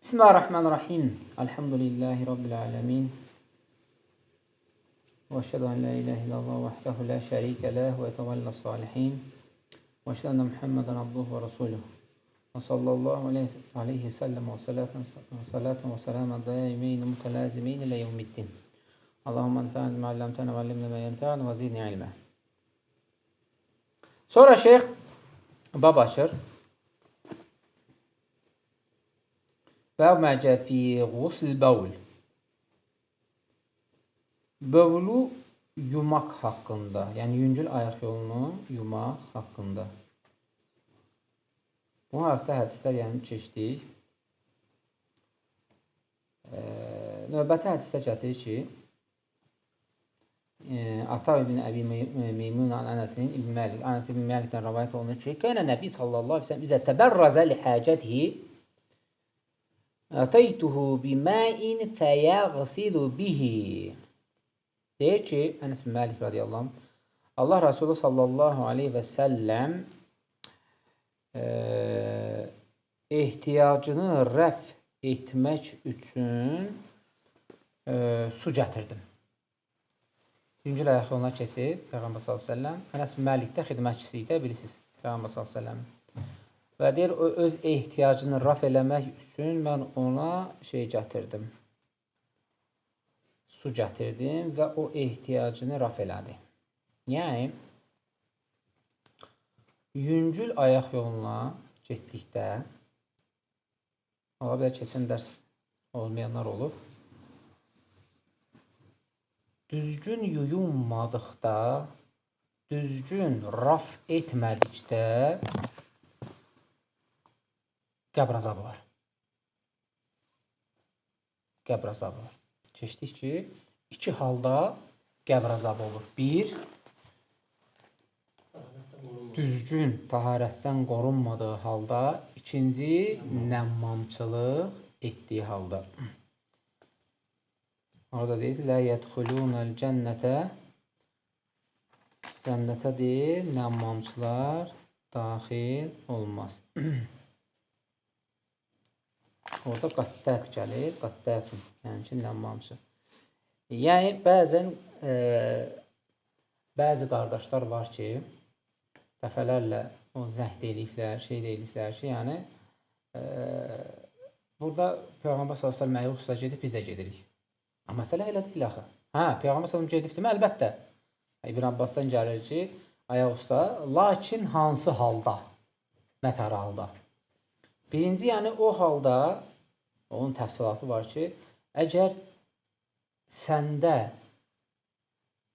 Bismillahirrahmanirrahim. Elhamdülillahi Rabbil alemin. Və əşhədu ən la ilahe illallah vahdehu la şərikə ləh və yetəvəlləs salihin. Və əşhədu ənə Muhammedən abduhu və rasuluhu. Və sallallahu aleyhi və səlləm və salatan və salaman daimeyni mütəlazimeyni ilə yevmiddin. Allahumma enfa'na bima allamtana və allimna ma yenfa'una və zidni ilmə. Sonra şeyx bab açır. Bəb məcə fi ğusl bəvl. Bövlü yumaq haqqında, yəni yüngül ayaq yolunu yumaq haqqında. Bu haqda hədislər yəni keçdik. Növbəti hədisdə gətirir ki, Ata ibn Əbi Meymun Ənəsin İbn Məlik, Ənəs ibn Məlikdən rəvayət olunur ki, Kənə Nəbi sallallahu aleyhi ve sellem izə təbərrəzə li həcətihi Ətəytuhu biməin fəyəğsilu bihi. Deyir ki, Ənəs ibn Məlik radiyallahu anh, Allah Resulü sallallahu aleyhi və səlləm ehtiyacını rəf etmək üçün su gətirdim. Yüngül ayaq yoluna keçib, Peyğəmbər sallallahu aleyhi və səlləm, Ənəs ibn Məlikdə xidmətçisi idi, bilirsiniz, Peyğəmbər sallallahu aleyhi və səlləm. Və deyir, o öz ehtiyacını raf eləmək üçün mən ona şey gətirdim. Su gətirdim və o ehtiyacını raf elədi. Yəni, yüngül ayaq yoluna getdikdə, ola bilər keçən dərs olmayanlar olub, düzgün yuyunmadıqda, düzgün raf etmədikdə, qəbr azabı var. Qəbr azabı var. Keçdik ki, iki halda qəbr azabı olur. Bir, düzgün taharətdən qorunmadığı halda. İkinci, nəmmamçılıq etdiyi halda. Orada deyir, lə yədxulunəl cənnətə. Cənnətə deyir, nəmmamçılar daxil olmaz. Orada qattət gəlir, qattətun, yəni ki, nəmmamçı. Yəni, bəzi qardaşlar var ki, dəfələrlə o zəhd deyirlər, şey deyirlər ki, yəni, burada Peyğəmbər s.ə.v ayaq üstə gedib, biz də gedirik. Amma məsələ elə deyil axı. Hə, Peyğəmbər s.ə.v gedibdir mi? Əlbəttə. İbn Abbasdan gəlir ki, ayaq üstə, lakin hansı halda? Nətər halda? Birinci, yəni o halda, onun təfsilatı var ki, əgər səndə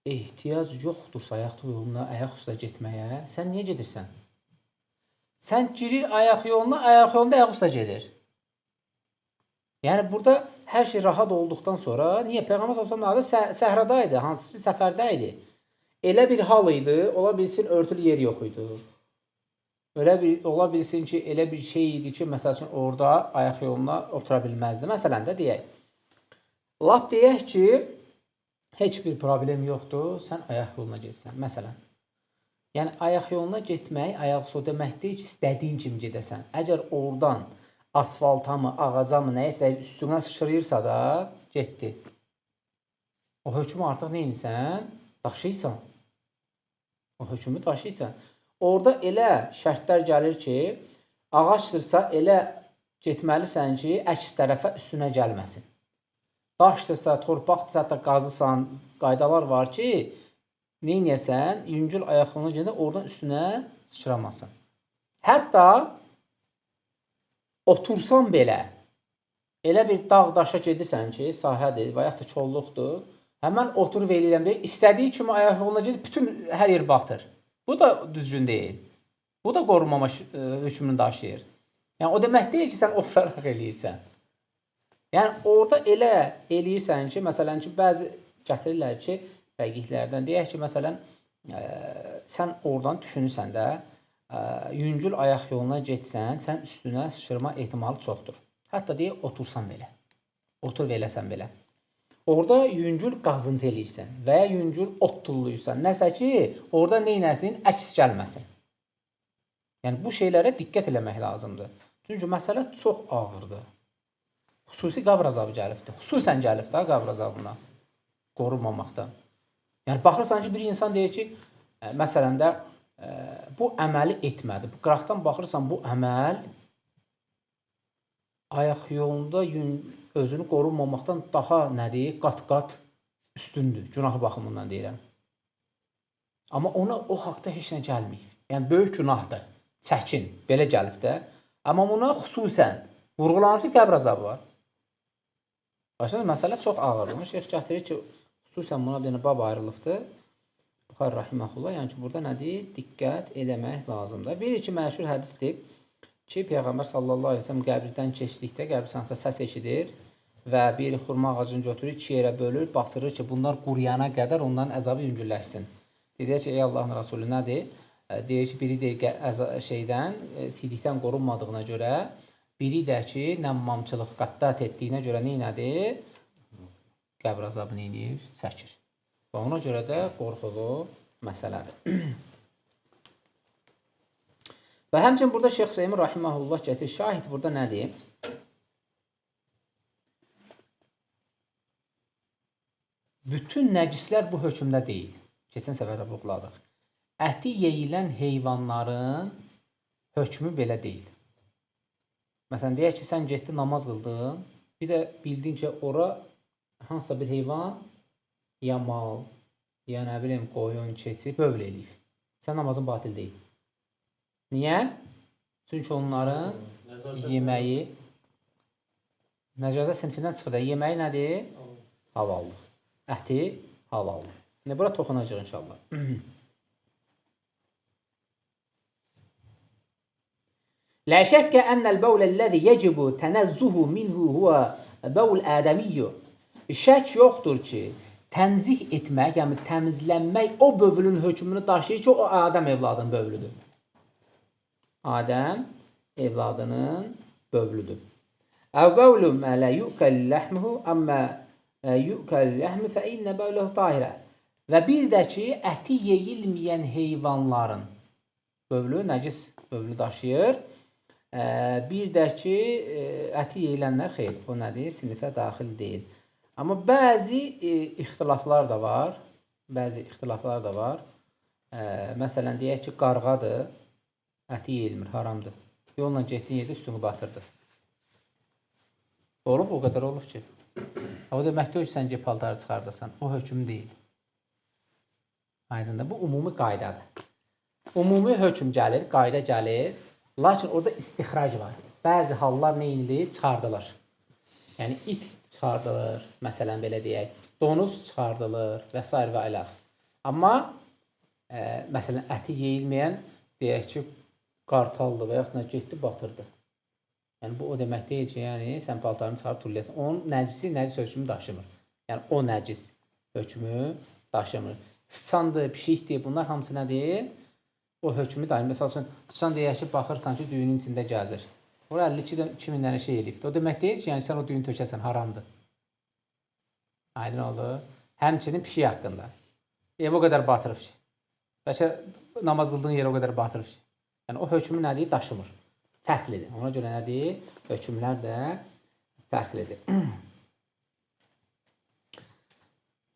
ehtiyac yoxdursa ayaq yoluna, ayaq üstə getməyə, sən niyə gedirsən? Sən girir ayaq yoluna ayaq üstə gedir. Yəni, burada hər şey rahat olduqdan sonra, niyə? Peyğəmbər s.ə.v səhrada idi, hansı ki, səfərdə idi. Elə bir hal idi, ola bilsin, örtülü yer yox idi. Ola bilsin ki, elə bir şey idi ki, məsəl üçün, orada ayaq yoluna otura bilməzdi. Məsələn də deyək. Lap deyək ki, heç bir problem yoxdur, sən ayaq yoluna getsən. Məsələn. Yəni, ayaq yoluna getmək, ayaq üstə demək deyil ki, istədiyin kimi gedəsən. Əgər oradan asfalta mı, ağaca mı, nəyəsə üstünə sıçrayırsa da, getdi. O hökmü artıq neyinsən? Daşıysan. O hökmü daşıysan. Orada elə şərtlər gəlir ki, ağaçdırsa elə getməlisən ki, əks tərəfə üstünə gəlməsin. Daşdırsa, torpaqdırsa da qazısan, qaydalar var ki, neynəyəsən, yüngül ayaq yoluna gedəndə oradan üstünə sıçramasın. Hətta otursan belə, elə bir dağ-daşa gedirsən ki, sahədir və yaxud da kolluqdur, həmən oturub eləyirəm deyil, istədiyi kimi ayaq yoluna gedib, bütün hər yer batır. Bu da düzgün deyil. Bu da qorunmama hökmünü daşıyır. Yəni, o demək deyil ki, sən oturaraq eləyirsən. Yəni, orada elə eləyirsən ki, məsələn ki, bəzi gətirirlər ki, fəqihlərdən deyək ki, məsələn, sən oradan düşünürsən də, yüngül ayaq yoluna getsən, sən üstünə sıçrama ehtimalı çoxdur. Hətta deyək, otursan belə. Otur eləsən belə. Orada yüngül qazıntı eləyirsən və ya yüngül ot tulluysan. Nəsə ki, orada neynəsin? Əks gəlməsin. Yəni, bu şeylərə diqqət eləmək lazımdır. Çünki məsələ çox ağırdır. Xüsusi qabr azabı gəlibdir. Xüsusən gəlib də qabr azabına qorunmamaqdan. Yəni baxırsan ki, bir insan deyir ki, məsələn də bu əməli etmədi. Bu qıraqdan baxırsan bu əməl ayaq yolunda özünü qorunmamaqdan daha nədir? Qat-qat üstündür. Günahı baxımından deyirəm. Amma ona o haqda heç nə gəlməyib. Yəni böyük günahdır. Çəkin. Belə gəlib də. Amma buna xüsusən vurğulanır ki, qəbr azabı var. Başqa məsələ çox ağırdır. Şeyx gətirir ki, xüsusən buna bir bab ayrılıbdır. Buxari rahimehullah, yəni ki, burada nədir? Diqqət eləmək lazımdır. Bir iki məşhur hədisdir ki, Peyğəmbər sallallahu əleyhi və səlləm qəbirdən keçdikdə qəbirstanlıqda səs eşidir və bir xurma ağacını götürür, iki yerə bölür, basırır ki, bunlar quruyana qədər onların əzabı yüngülləşsin. Deyir ki, ey Allahın Rasulü nədir? Deyir ki, biri deyir sidikdən qorunmadığına görə, biri də ki, nəmmamçılıq, qattat etdiyinə görə neynədir? Qəbr azabı neynir? Çəkir. Və ona görə də qorxulu məsələdir. Və həmçinin burada Şeyx Hüseymin rahimehullah gətirir. Şahid burada nədir? Bütün nəcislər bu hökmdə deyil. Keçən səfərdə vurğuladıq. Əti yeyilən heyvanların hökmü belə deyil. Məsələn, deyək ki, sən getdin, namaz qıldın, bir də bildin ki, ora hansısa bir heyvan ya mal, ya nə bilim, qoyun, keçi, bövl eləyib. Sən namazın batil deyil. Niyə? Çünki onların yeməyi nəcazət sinfindən çıxır da, yeməyi nədir? Halaldır. Əti halaldır. Bura toxunacaq inşallah. La şəkkə ənəl bəvləl-ləzi yəcibu tənəzzuhu minhu huvə bəvl ədəmiyyü. Şək yoxdur ki, tənzih etmək, yəni təmizlənmək o bövlün hökmünü daşıyır ki, o Adəm evladının bövlüdür. Adəm evladının bövlüdür. Əvvəvlü mə lə yu'kəl ləhmuhu əmmə yu'kəl ləhmü fə innə bəvləhu tahirə. Və bir də ki, əti yeyilməyən heyvanların bövlü, nəcis bövlü daşıyır. Bir də ki, əti yeyilənlər xeyr, o nədir? Sinifə daxil deyil. Amma bəzi ixtilaflar da var. Məsələn, deyək ki, qarğadır, əti yeyilmir, haramdır. Yolla getdiyin yerdə üstünü batırdı. Olub, o qədər olub ki. O demək deyil ki, sən ki, paltarı çıxardasan. O hökm deyil. Aydındır. Bu ümumi qaydadır. Ümumi hökm gəlir, qayda gəlir. Lakin orada istixrac var. Bəzi hallar neyindir? Çıxardılır. Yəni, it çıxardılır, məsələn, belə deyək. Donuz çıxardılır və s. və eləx. Amma, məsələn, əti yeyilməyən, deyək ki, qartaldır və yaxud nə getdi, batırdı. Yəni, bu o demək deyil ki, yəni, sən paltarını çıxarıb tulləyəsən. Onun nəcisi, nəcis hökmü daşımır. Yəni, o nəcis hökmü daşımır. Sıçandır, pişikdir, bunlar hamısı nədir? O hökmü daşımır. Məsəl üçün, sıçan deyək ki, baxırsan ki, düyünün içində gəzir. Ora 52.000 dənə şey eləyibdir. O demək deyil ki, yəni sən o düyünü tökəsən, haramdır. Aydın oldu. Həmçinin pişik haqqında. Ev o qədər batırıb ki. Bəlkə namaz qıldığın yer o qədər batırıb ki. Yəni o hökmü nədir? Daşımır. Fərqlidir. Ona görə nədir? Hökmlər də fərqlidir.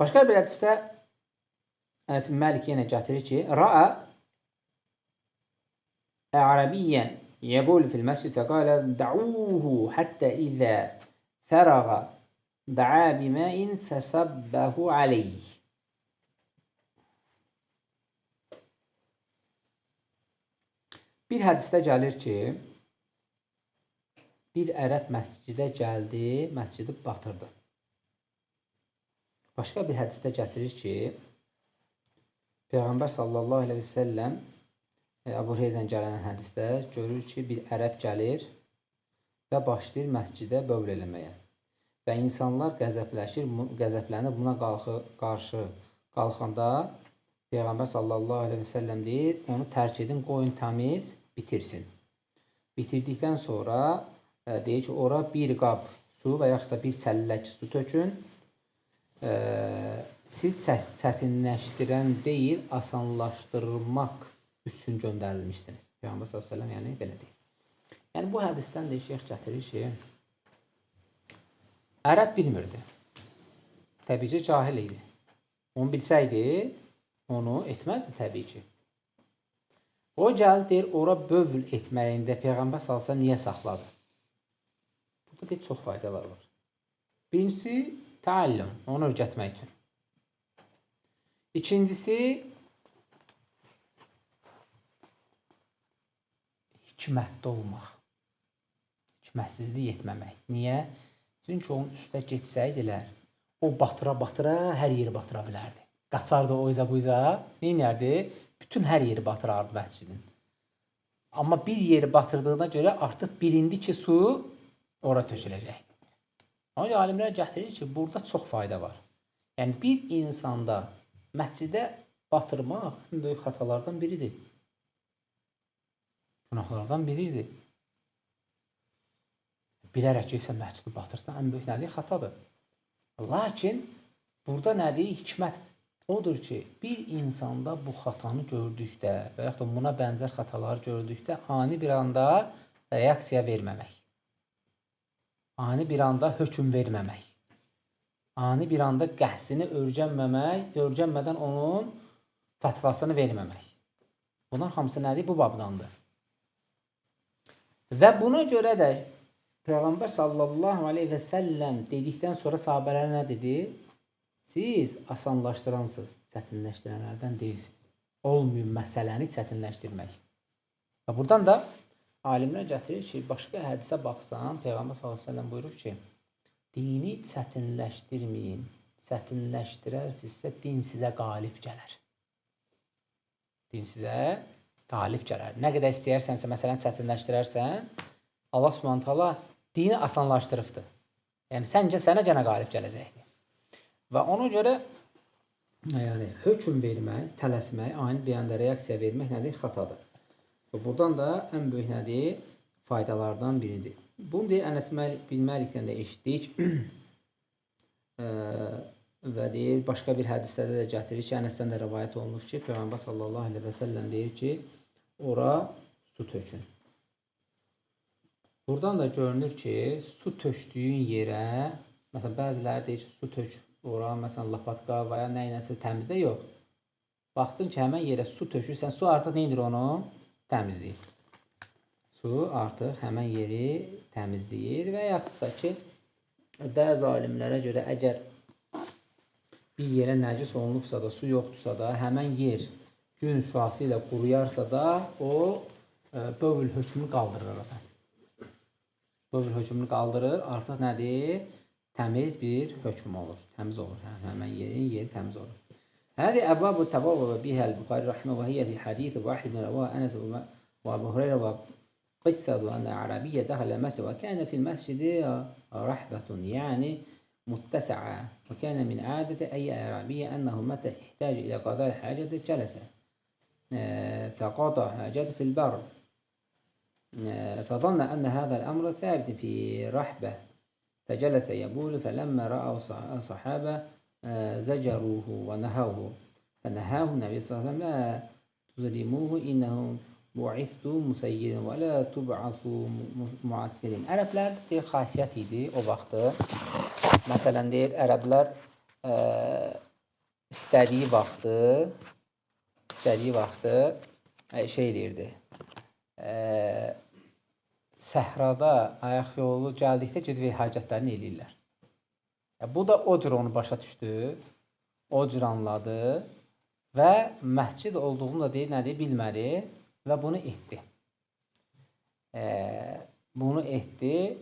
Başqa bir hədisdə Ənəs bin Məlik yenə gətirir ki, Ra'a Ərəbiyyən yəbul fil məscid fəqalə da'uhu həttə izə fərəğə da'a biməin fəsəbbəhu aleyh. Bir hədisdə gəlir ki, bir ərəb məscidə gəldi, məscidi batırdı. Başqa bir hədisdə gətirir ki, Peyğəmbər sallallahu aleyhi və səlləm Əbu Hüreyrədən gələn hədisdə görür ki, bir ərəb gəlir və başlayır məscidə bövl eləməyə. Və insanlar qəzəblənir buna qarşı qalxanda Peyğəmbər sallallahu aleyhi və səlləm deyir, onu tərk edin, qoyun təmiz bitirsin. Bitirdikdən sonra deyir ki, ora bir qab su və yaxud da bir çəllək su tökün. Siz çətinləşdirən deyil, asanlaşdırmaq üçün göndərilmişsiniz. Peyğəmbər s.ə.v yəni belə deyil. Yəni bu hədisdən də şeyx gətirir ki, Ərəb bilmirdi. Təbii ki, cahil idi. Onu bilsəydi, onu etməzdi təbii ki. O gəldi, deyir, ora bövl etməyində Peyğəmbər salsa niyə saxladı? Burada deyir, çox faydalar var. Birincisi, təallüm, onu öyrətmək üçün. İkincisi, hikmətli olmaq. Hikmətsizlik etməmək. Niyə? Çünki onun üstə geçsəydilər, o batıra-batıra hər yeri batıra bilərdi. Qaçardı o izə bu izə, neynərdi? Bütün hər yeri batırardı məscidin. Amma bir yeri batırdığına görə artıq bilindi ki, su ora töküləcəkdir. Ancaq alimlər gətirir ki, burada çox fayda var. Yəni, bir insanda məscidə batırmaq ən böyük xatalardan biridir. Günahlardan biridir. Bilərək ki, sən məscidi batırsan, ən böyük nədir? Xatadır. Lakin, burada nədir? Hikmət odur ki, bir insanda bu xatanı gördükdə və yaxud da buna bənzər xataları gördükdə ani bir anda reaksiya verməmək. Ani bir anda hökm verməmək. Ani bir anda qəsdini öyrənmədən onun fətvasını verməmək. Bunlar hamısı nədir? Bu babdandır. Və buna görə də Peyğəmbər sallallahu aleyhi və səlləm dedikdən sonra sahabələr nə dedi? Siz asanlaşdıransınız, çətinləşdirənlərdən deyilsiniz. Olmayın məsələni çətinləşdirmək. Və buradan da alimlər gətirir ki, başqa hədisə baxsan, Peyğəmbər sallallahu aleyhi və səlləm buyurur ki, dini çətinləşdirməyin, çətinləşdirərsinizsə din sizə qalib gələr. Din sizə qalib gələr. Nə qədər istəyirsənsə, məsələni çətinləşdirərsən, Allah subhanahu taala dini asanlaşdırıbdır. Yəni, sənə gənə qalib gələcəkdir. Və ona görə hökm vermək, tələsmək, ani bir anda reaksiya vermək nədir? Xatadır. Və buradan da ən böyük nədir? Faydalardan biridir. Bunu deyir, Ənəs bin Məlikdən də eşitdik. Və deyir, başqa bir hədislərdə də gətirir ki, Ənəsdən də rəvayət olunur ki, Peyğəmbər sallallahu aleyhi və səlləm deyir ki, ora su tökün. Buradan da görünür ki, su tökdüyün yerə, məsələn, bəziləri deyir ki, su tök, ora, məsələn, lapatka və ya nə ilə təmizlə, yox. Baxdın ki, həmən yerə su tökürsən, su artıq neydir onu? Təmizləyir. Su artıq həmən yeri təmizləyir və yaxud da ki, bəzi alimlərə görə əgər bir yerə nəcis olunubsa da, su yoxdursa da, həmən yer gün şüası ilə quruyarsa da, o bövül hökmünü qaldırır. Bövül hökmünü qaldırır, artıq nədir? Təmiz bir hökm olur, təmiz olur. Həmən yerin yeri təmiz olur. Hədi əbabu təvavvə bihəl Buxari rəhmə və hiyə fi hadith vahidin rəvə Ənəs və Əbu Hüreyrə və qissədu ənə ərəbiyyə dəxələ məscid və kənə fil məscidi rəhbətun, yəni muttəsəə və kənə min ədəti əyyə ərəbiyyə ənəhu mətə ihtəc ilə qadar həcədə cələsə fəqada həcədə fil bər فظن أن هذا الأمر ثابت في رحبة فجلس يبول فلما رأوا الصحابة زجروه ونهوه فنهاه النبي صلى الله عليه وسلم لا تظلموه إنه بعثت مسيرا ولا تبعثوا muassirin. Ərəblər deyir, xasiyyət idi o vaxtı. Məsələn, deyir, ərəblər istədiyi vaxtı şey deyirdi. Səhrada ayaq yolu gəldikdə gedib hacətlərini eləyirlər. Bu da o cür onu başa düşdü, o cür anladı və məscid olduğunu da deyir, nədir, bilmədi və bunu etdi.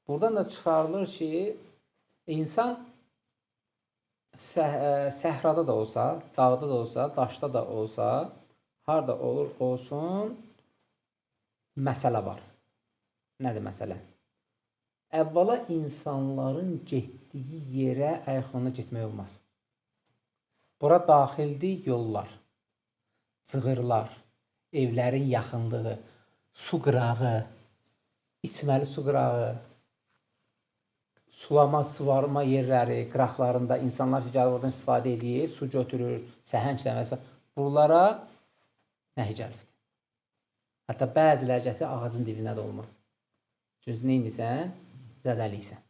Buradan da çıxarılır ki, insan səhrada da olsa, dağda da olsa, daşda da olsa, harada olur olsun, məsələ var. Nədir məsələ? Əvvəla insanların getdiyi yerə ayaqlarına getmək olmaz. Bura daxildir yollar, cığırlar, evlərin yaxınlığı, su qırağı, içməli su qırağı, suvarma yerləri, qıraqlarında insanlar ki, gəlib oradan istifadə edir, su götürür, səhənglə və s. Buralara nəhi gəlibdir. Hətta bəziləri gətirir, ağacın dibinə də olmaz. Çünki neymişsən? Zədəliysən.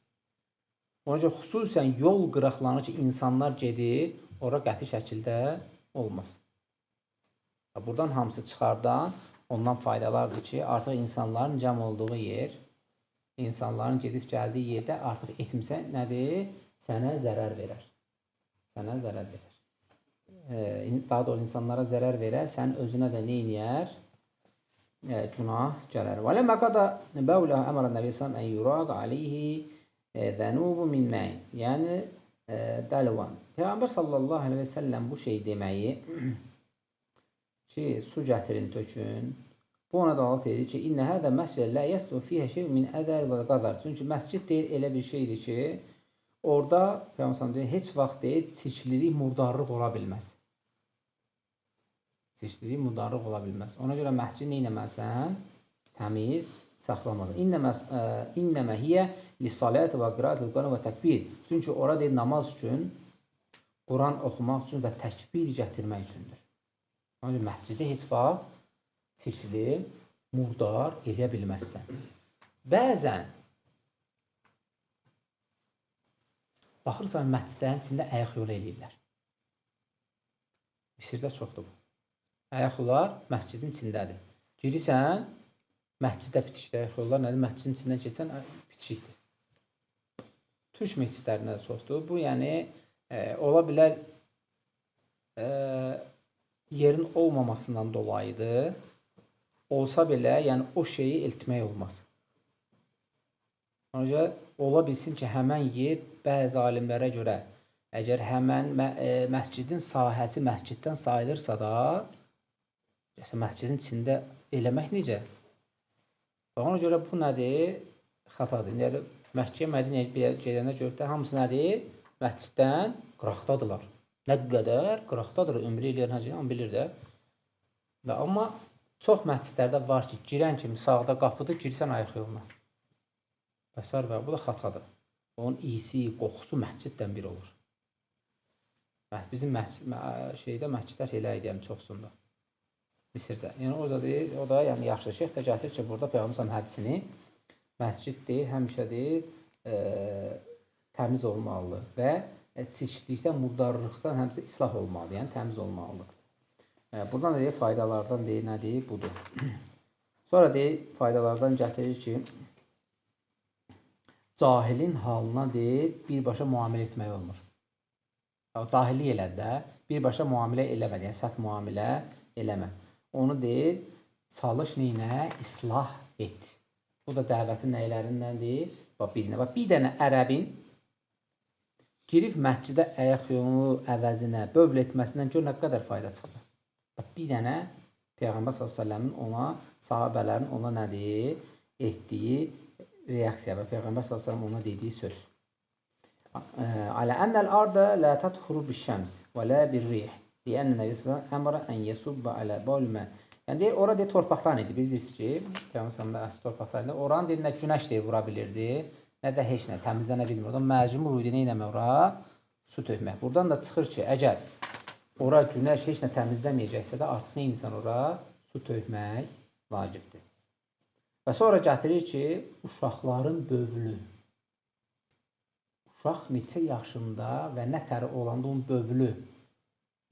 Ona görə xüsusən yol qıraqlarına ki, insanlar gedir, ora qəti şəkildə olmaz. Buradan hamısı çıxardan ondan faydalardır ki, artıq insanların cəm olduğu yer, insanların gedib gəldiyi yerdə artıq etmisən nədir? Sənə zərər verər. Sənə zərər verər. Daha doğrusu insanlara zərər verər, sən özünə də nə eləyər? Günah gələr. Və ləmmə qada bəvləh əmrə nəbi sallam ən yuraq aleyhi zənubu min məyin. Yəni, dəlvan. Peyğəmbər sallallahu aleyhi və səlləm bu şey deməyi ki, su gətirin, tökün. Bu ona dalat edir ki, İnnə hədə məscidə lə yəslu fiyhə şey min ədər və qadar. Çünki məscid deyil, elə bir şeydir ki, orada, Peyğəmbər sallallahu deyir, heç vaxt deyil, çirklilik, murdarlıq ola bilməz. Çirklilik, murdarlıq ola bilməz. Ona görə məscid nə etməlisən? Təmiz saxlamalısan. İnnəmə hiyə lissalət və qiraət və təkbir. Çünki ora deyil, namaz üçün, Quran oxumaq üçün və təkbir gətirmək üçündür. Ona görə məscidi heç vaxt çirkli, murdar eləyə bilməzsən. Bəzən baxırsan, məscidlərin içində ayaq yolu eləyirlər. Misirdə çoxdur bu. Ayaq yollar məscidin içindədir. Girirsən, məscidə bitişikdir. Ayaq yollar nədir? Məscidin içindən keçsən, bitişikdir. Türk məscidlərində də çoxdur. Bu, yəni, ola bilər yerin olmamasından dolayıdır. Olsa belə, yəni o şeyi eltmək olmaz. Ona görə ola bilsin ki, həmən yer bəzi alimlərə görə, əgər həmən məscidin sahəsi məsciddən sayılırsa da, məscidin içində eləmək necə? Ona görə bu nədir? Xatadır. Yəni, Məkkəyə, Mədinəyə gedəndə görürdə, hamısı nədir? Məsciddən qıraqdadılar. Nə qədər qıraqdadır, ömrü eləyən həcə, amma bilir də. Amma çox məscidlərdə var ki, girən kimi sağda qapıdır, girsən ayaq yoluna. Bəsər və bu da xatadır. Onun iyisi, qoxusu məsciddən bir olur. Bizim məscidlər elə idi, çoxsunda. Misirdə. Yəni, o da yaxşı şeyx də gətirir ki, burada Peyğəmbər hədisini məscid deyil, həmişə deyil, təmiz olmalıdır və çirklikdən, murdarlıqdan həmisi islah olmalıdır, yəni təmiz olmalıdır. Buradan da deyil, faydalardan deyil, nə deyil, budur. Sonra deyil, faydalardan gətirir ki, cahilin halına deyil, birbaşa müamilə etmək olmur. Cahillik elədi də, birbaşa müamilə eləmədi, yəni sərt müamilə eləmə. Onu deyil, çalış neyinə, islah et. Bu da dəvətin nəylərindəndir? Bir dənə ərəbin girib məscidə ayaq yolu əvəzinə bövl etməsindən gör nə qədər fayda çıxdı. Bir dənə Peyğəmbər s.ə.v-in ona, sahabələrin ona nədir? Etdiyi reaksiya və Peyğəmbər s.ə.v ona dediyi söz. Alə ənəl arda lə tədxuru bişşəms və lə bir-rih. Deyən Nəbi s.ə.v əmrə ən yəsubbə alə bölmə. Yəni deyir, ora deyir, torpaqdan idi. Bilirsiniz ki, Peyğəmbər s.ə.v əsli torpaqdan idi. Oranı deyir, nə günəş deyir, vura bilirdi, nə də heç nə, təmizlənə bilmir. Oradan məcmur uydu, nə eləmək ora? Su tökmək. Buradan da çıxır ki, əgər ora günəş heç nə təmizləməyəcəksə də artıq nə insan ora? Su tökmək vacibdir. Və sonra gətirir ki, uşaqların bövlü. Uşaq neçə yaşında və nə təri olanda onun bövlü,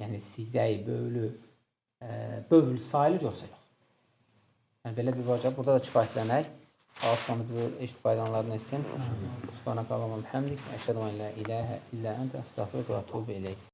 yəni sidəyi, bövlü, bövl sayılır yoxsa yox. Yəni, belə bir vacib, burada da kifayətlənək. Allah bu eşit faydalarını etsin. Subhanək Allahumma bihamdik. Əşhədu an la ilahə illə əntə əstəğfiruka və etûbu ileyk.